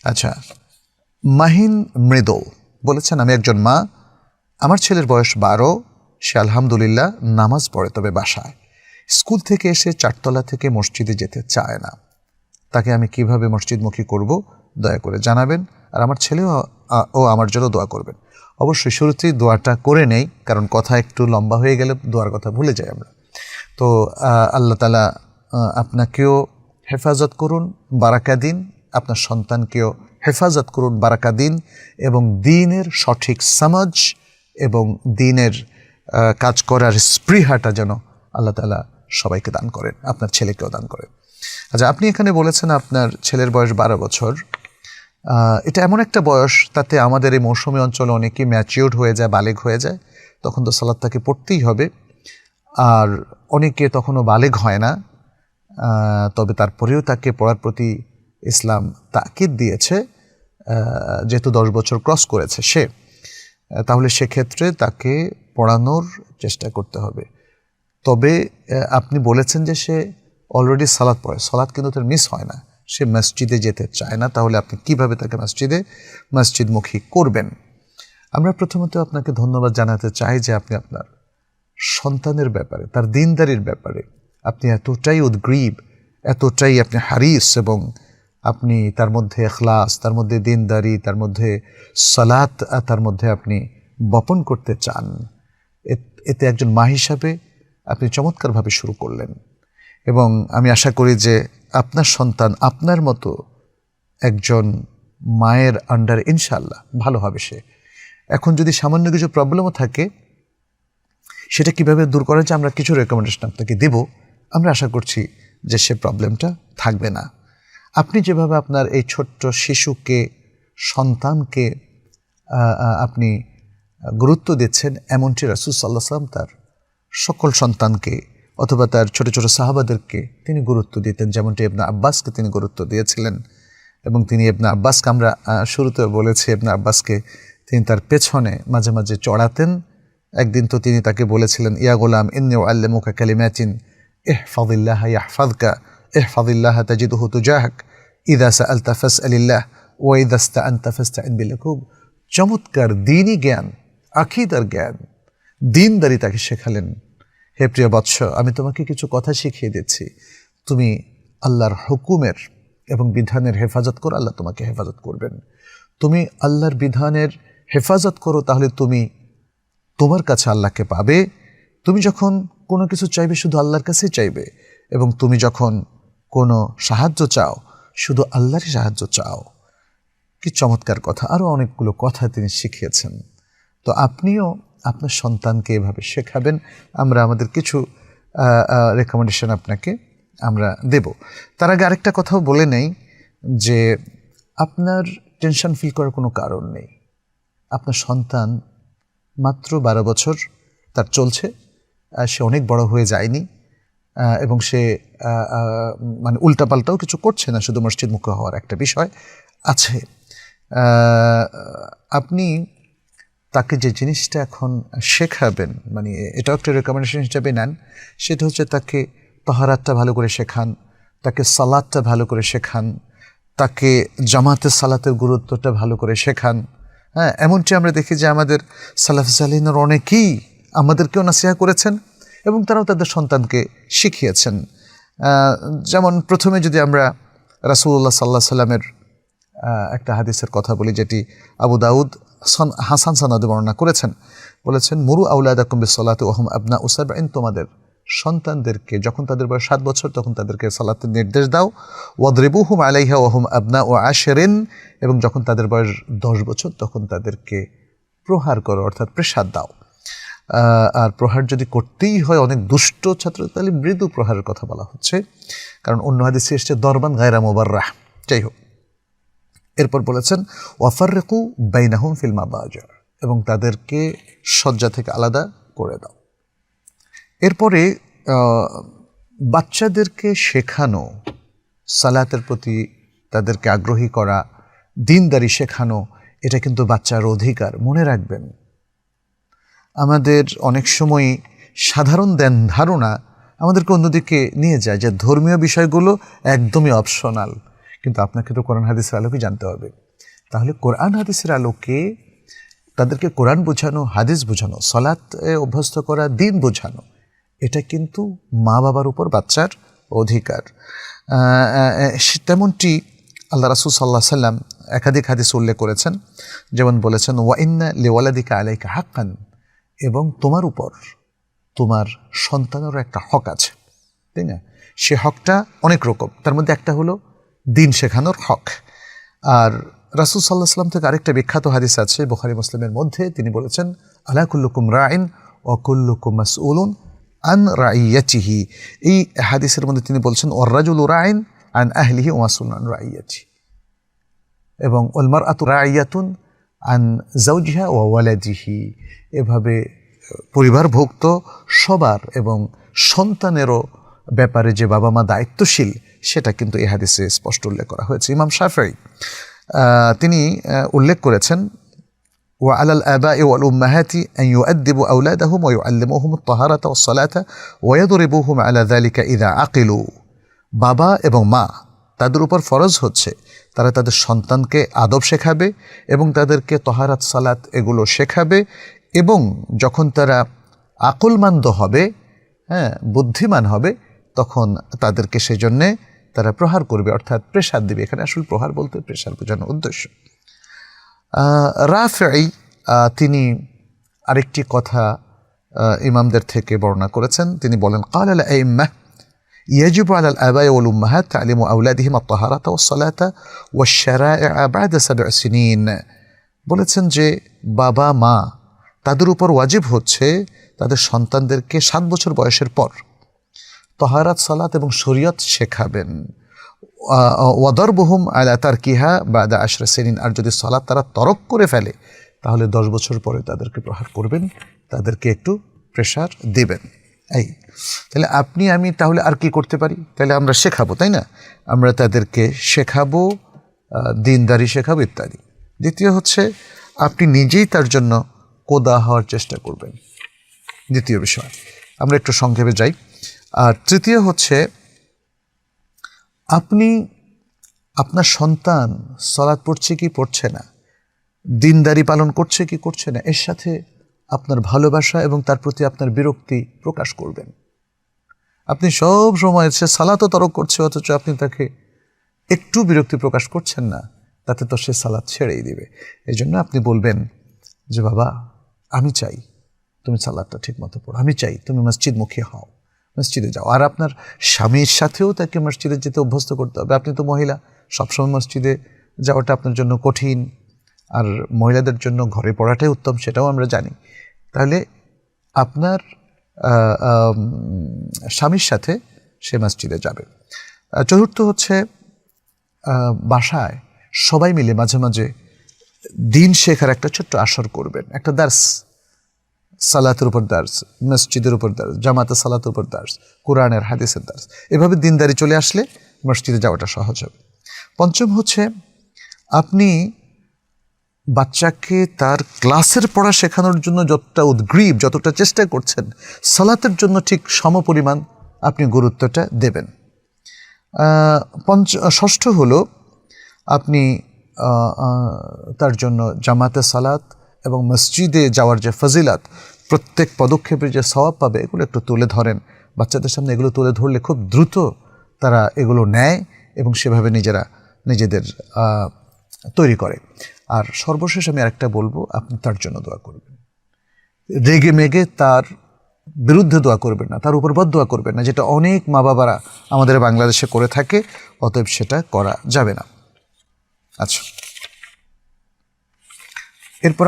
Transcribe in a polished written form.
আচ্ছা, মাহিন মৃদুল বলেছেন, আমি একজন মা, আমার ছেলের বয়স 12, সে আলহামদুলিল্লাহ নামাজ পড়ে, তবে বাসায়। স্কুল থেকে এসে 4 তলা থেকে মসজিদে যেতে চায় না। তাকে আমি কিভাবে মসজিদমুখী করব দয়া করে জানাবেন, আর আমার ছেলেও ও আমার জন্য দোয়া করবেন। অবশ্যই শুরুতেই দোয়াটা করে নেই, কারণ কথা একটু লম্বা হয়ে গেলে দোয়ার কথা ভুলে যাই আমরা। তো আল্লাহ তাআলা আপনাকেও হেফাজত করুন, বারাকা দিন, আপনার সন্তানকেও হেফাজত করুন, বারাকা দিন, এবং দ্বীনের সঠিক সমাজ এবং দ্বীনের কাজ করার স্পৃহাটা যেন আল্লাহ তাআলা সবাইকে দান করেন, আপনার ছেলেকেও দান করেন। আচ্ছা, আপনি এখানে বলেছেন আপনার ছেলের বয়স 12 বছর। এটা এমন একটা বয়স, তাতে আমাদের এই মৌসুমী অঞ্চলে অনেকেই ম্যাচিউরড হয়ে যায়, বালেগ হয়ে যায়, তখন তো সালাত তাকে পড়তেই হবে। আর অনেকে তখনও বালেগ হয় না, তবে তারপরেও তাকে পড়ার প্রতি ইসলাম তাকিদ দিয়েছে, যেহেতু 10 বছর ক্রস করেছে সে, তাহলে সেক্ষেত্রে তাকে পড়ানোর চেষ্টা করতে হবে। তবে আপনি বলেছেন যে সে অলরেডি সালাত পড়ে, সালাত কিন্তু তার মিস হয় না, সে মসজিদে যেতে চায় না, তাহলে আপনি কিভাবে তাকে মসজিদমুখী করবেন? আমরা প্রথমত আপনাকে ধন্যবাদ জানাতে চাই যে আপনি আপনার সন্তানের ব্যাপারে, তার দিনদারির ব্যাপারে আপনি এতটাই উদ্গ্রীব, এতটাই আপনি হারিস, এবং আপনি তার মধ্যে ইখলাস, তার মধ্যে দিনদারি, তার মধ্যে সালাত, তার মধ্যে আপনি বপন করতে চান। এতে একজন মা হিসাবে আপনি চমৎকারভাবে শুরু করলেন, এবং আমি আশা করি যে আপনার সন্তান আপনার মতো একজন মায়ের আন্ডার ইনশাআল্লাহ ভালো হবে সে। এখন যদি সামান্য কিছু প্রবলেমও থাকে, সেটা কিভাবে দূর করা যায় আমরা কিছু রেকমেন্ডেশন আপনাকে দেব। আমরা আশা করছি যে সে প্রবলেমটা থাকবে না। আপনি যেভাবে আপনার এই ছোট্ট শিশুকে, সন্তানকে আপনি গুরুত্ব দিচ্ছেন, এমনটি রাসূল সাল্লাল্লাহু আলাইহি ওয়াসাল্লাম তার সকল সন্তানকে অথবা তার ছোট ছোট সাহাবাদেরকে তিনি গুরুত্ব দিতেন, যেমনটি ইবনে আব্বাসকে তিনি গুরুত্ব দিয়েছিলেন। এবং তিনি ইবনে আব্বাসকে, আমরা শুরুতে বলেছি, ইবনে আব্বাসকে তিনি তার পেছনে মাঝে মাঝে চড়াতেন। একদিন তো তিনি তাকে বলেছিলেন, ইয়া গোলাম ইন্নী উআল্লিমুকা কালিমাতিন ইহফাযিল্লাহ ইয়াহফাযকা ইহফাযিল্লাহ তাজিদহু তুজাহাক ইযা সাআলতা ফাসআলিল্লাহ ওয়া ইযা ইসতাআনতা ফাসতাইন বিল্লাহ। খুব চমৎকার দ্বীনি জ্ঞান, আকীদার জ্ঞান, দ্বীনদারি তাকে শেখালেন। হে প্রিয় বৎস, আমি তোমাকে কিছু কথা শিখিয়ে দিচ্ছি, তুমি আল্লাহর হুকুমের এবং বিধানের হেফাজত করো, আল্লাহ তোমাকে হেফাজত করবেন। তুমি আল্লাহর বিধানের হেফাজত করো, তাহলে তুমি তোমার কাছে আল্লাহকে পাবে। তুমি যখন কোনো কিছু চাইবে, শুধু আল্লাহর কাছেই চাইবে, এবং তুমি যখন কোনো সাহায্য চাও, শুধু আল্লাহরই সাহায্য চাও। কি চমৎকার কথা! আরও অনেকগুলো কথা তিনি শিখিয়েছেন। তো আপনিও আপনার সন্তানকে এভাবে শেখাবেন। আমরা আমাদের কিছু রেকমেন্ডেশন আপনাকে আমরা দেব। তার আগে আরেকটা কথাও বলে নেই যে আপনার টেনশন ফিল করার কোনো কারণ নেই। আপনার সন্তান মাত্র 12 বছর তার চলছে, সে অনেক বড় হয়ে যায়নি, এবং সে মানে উল্টাপাল্টাও কিছু করছে না, শুধু মসজিদমুখী হওয়ার একটা বিষয় আছে। আপনি তাকে যে জিনিসটা এখন শেখাবেন, মানে এটাও একটা রেকমেন্ডেশন হিসেবে নেন, সেটা হচ্ছে তাকে তাহারাতটা ভালো করে শেখান, তাকে সালাতটা ভালো করে শেখান, তাকে জামাতে সালাতের গুরুত্বটা ভালো করে শেখান। হ্যাঁ, এমনটি আমরা দেখি যে আমাদের সালাফ সালিহিনের অনেকেই আমাদেরকেও নাসিহা করেছেন এবং তারাও তাদের সন্তানকে শিখিয়েছেন। যেমন প্রথমে যদি আমরা রাসূলুল্লাহ সাল্লাল্লাহু আলাইহি সাল্লামের একটা হাদিসের কথা বলি, যেটি আবু দাউদ হাসান সানাদে বর্ণনা করেছেন, বলেছেন, মুরু আওলাদাকুম বিসসালাতি ওয়া হুম আবনাউ সাবঈন, তোমাদের সন্তানদেরকে যখন তাদের বয়স 7 বছর তখন তাদেরকে সালাতের নির্দেশ দাও। ওয়াদরিবুহুম আলাইহা ওয়া হুম আবনাউ আশরিন, এবং যখন তাদের বয়স 10 বছর তখন তাদেরকে প্রহার করো, অর্থাৎ প্রেসার দাও। আর প্রহার যদি করতেই হয় অনেক দুষ্ট ছাত্র, তাহলে মৃদু প্রহারের কথা বলা হচ্ছে, কারণ অন্য হাদিসে এসেছে দরবান গায়রা মুবাররাহ। যাই হোক, এরপর বলেছেন ওয়াফাররিকু বাইনাহুম ফিল মাদাজি, এবং তাদেরকে শয্যা থেকে আলাদা করে দাও। এরপরে বাচ্চাদেরকে শেখানো, সালাতের প্রতি তাদেরকে আগ্রহী করা, দিনদারি শেখানো, এটা কিন্তু বাচ্চার অধিকার। মনে রাখবেন, আমাদের অনেক সময় সাধারণ ধারণা আমাদেরকে অন্যদিকে নিয়ে যায় যে ধর্মীয় বিষয়গুলো একদমই অপশনাল, কিন্তু আপনাকে তো কোরআন হাদিসের আলোকে জানতে হবে। তাহলে কোরআন হাদিসের আলোকে তাদেরকে কোরআন বোঝানো, হাদিস বোঝানো, সালাতে অভ্যস্ত করা, দিন বোঝানো, এটা কিন্তু মা বাবার উপর বাচ্চার অধিকার। তেমনটি আল্লাহ রাসূল সাল্লাল্লাহু আলাইহি সাল্লাম একাধিক হাদিস উল্লেখ করেছেন, যেমন বলেছেন ওয়া ইন্না লিওয়ালাদিকা আলাইকা হাক্কান, এবং তোমার উপর তোমার সন্তানেরও একটা হক আছে, তাই না? সে হকটা অনেক রকম, তার মধ্যে একটা হলো দিন শেখানোর হক। আর রাসূল সাল্লাল্লাহু আলাইহি ওয়াসাল্লাম থেকে আরেকটা বিখ্যাত হাদিস আছে বুখারী মুসলিমের মধ্যে, তিনি বলেছেন আলা কুল্লুকুম রাইন ওয়া কুল্লুকুম মাসউলুন আন রাইয়াতিহি। এই হাদিসের মধ্যে তিনি বলছেন ওয়ার রাজুলু রাইন আন আহলিহি ওয়া মাসউলুন আন রাইয়াতিহি, এবং ওয়াল মারআতু রাইয়াতুন আন যাওজিহা ওয়া ওয়ালাদিহি। এভাবে পরিবারভুক্ত সবার এবং সন্তানেরও ব্যাপারে যে বাবা মা দায়িত্বশীল, সেটা কিন্তু এই হাদিসে স্পষ্ট উল্লেখ করা হয়েছে। ইমাম শাফিঈ তিনি উল্লেখ করেছেন ওয়া আলাল আবাই ওয়াল উম্মাহাতি আন ইউআদ্দিবু আওলাদাহুম ওয়া ইউআল্লিমুহুম আত-তাহারাতা ওয়াস-সালাতা ওয়া ইয়াদরিবুহুম আলা যালিকা ইযা আকিলু। বাবা এবং মা তাদের উপর ফরজ হচ্ছে তারা তাদের সন্তানকে আদব শেখাবে এবং তাদেরকে তহারাত, সালাত এগুলো শেখাবে, এবং যখন তারা আকলমন্দ হবে, বুদ্ধিমান হবে, তখন তাদেরকে সেজন্যে তারা প্রহার করবে, অর্থাৎ প্রেসার দিবে। এখানে আসলে প্রহার বলতে প্রেসার বোঝানোর উদ্দেশ্য। রাফিঈ তিনি আরেকটি কথা ইমামদের থেকে বর্ণনা করেছেন, তিনি বলেন ক্বালা আল আইম্মাহ ইয়াজিবু আলাল আবাই ওয়াল উম্মাহাত তা'লিমু আওলাদিহিম আত-তাহারাতা ওয়াস-সালাতা ওয়াশ-শারা'i'a বা'দা 7 সিনিন। বলেছেন যে বাবা মা তাদের উপর ওয়াজিব হচ্ছে তাদের সন্তানদেরকে 7 বছর বয়সের পর তাহারাত, সালাত এবং শরীয়ত শেখাবেন। ওয়াদারবুহুম আলা তারকিহা বা'দা 10 সিনিন। আর যদি সালাত তারা তরক করে ফেলে তাহলে 10 বছর পরে তাদেরকে প্রহার করবেন, তাদেরকে একটু প্রেসার দিবেন। এই তাহলে আপনি আমি তাহলে আর কি করতে পারি? তাহলে আমরা শেখাবো, তাই না? আমরা তাদেরকে শেখাবো, দিনদারি শেখাবো ইত্যাদি। দ্বিতীয় হচ্ছে আপনি নিজেই তার জন্য কোদা হওয়ার চেষ্টা করবেন, দ্বিতীয় বিষয়। আমরা একটু সংক্ষেপে যাই। আর তৃতীয় হচ্ছে আপনি আপনার সন্তান সালাত পড়ছে কি পড়ছে না, দিনদারি পালন করছে কি করছে না, এর সাথে আপনার ভালোবাসা এবং তার প্রতি আপনার বিরক্তি প্রকাশ করবেন। আপনি সব সময় সে সালাতও তরক করছে অথচ আপনি তাকে একটু বিরক্তি প্রকাশ করছেন না, তাতে তো সে সালাত ছেড়েই দিবে। এই জন্য আপনি বলবেন যে বাবা আমি চাই তুমি সালাতটা ঠিক মতো পড়ো, আমি চাই তুমি মসজিদমুখী হও, মসজিদে যাও। আর আপনার স্বামীর সাথেও তাকে মসজিদে যেতে অভ্যস্ত করতে হবে। আপনি তো মহিলা, সবসময় মসজিদে যাওয়াটা আপনার জন্য কঠিন, আর মহিলাদের জন্য ঘরে পড়াটাই উত্তম, সেটাও আমরা জানি। তাহলে আপনার স্বামীর সাথে সে মসজিদে যাবে। চতুর্থ হচ্ছে বাসায় সবাই মিলে মাঝে মাঝে দিন শেখার একটা ছোট্ট আসর করবেন, একটা দার্স, সালাতের উপর দার্স, মসজিদের উপর দার্স, জামাতে সালাতের উপর দার্স, কোরআনের হাদিসের দার্স। এভাবে দিনদারি চলে আসলে মসজিদে যাওয়াটা সহজ হবে। পঞ্চম হচ্ছে আপনি বাচ্চাকে তার ক্লাসের পড়া শেখানোর জন্য যতটা উদ্গ্রীব, যতটা চেষ্টা করছেন, সালাতের জন্য ঠিক সমপরিমাণ আপনি গুরুত্বটা দেবেন। ষষ্ঠ হলো আপনি তার জন্য জামাতে সালাত এবং মসজিদে যাওয়ার যে ফজিলাত, প্রত্যেক পদক্ষেপে যে সওয়াব পাবে, এগুলো একটু তুলে ধরেন। বাচ্চাদের সামনে এগুলো তুলে ধরলে খুব দ্রুত তারা এগুলো নেয় এবং সেভাবে নিজেদের তৈরি করে। আর সর্বশেষ আমি আরেকটা বলবো, আপনি তার জন্য দোয়া করবেন। রেগে মেগে তার বিরুদ্ধে দোয়া করবেন না, তার উপর বদদোয়া করবেন না, যেটা অনেক মা বাবারা আমাদের বাংলাদেশে করে থাকে। অতএব সেটা করা যাবে না। আচ্ছা, এরপর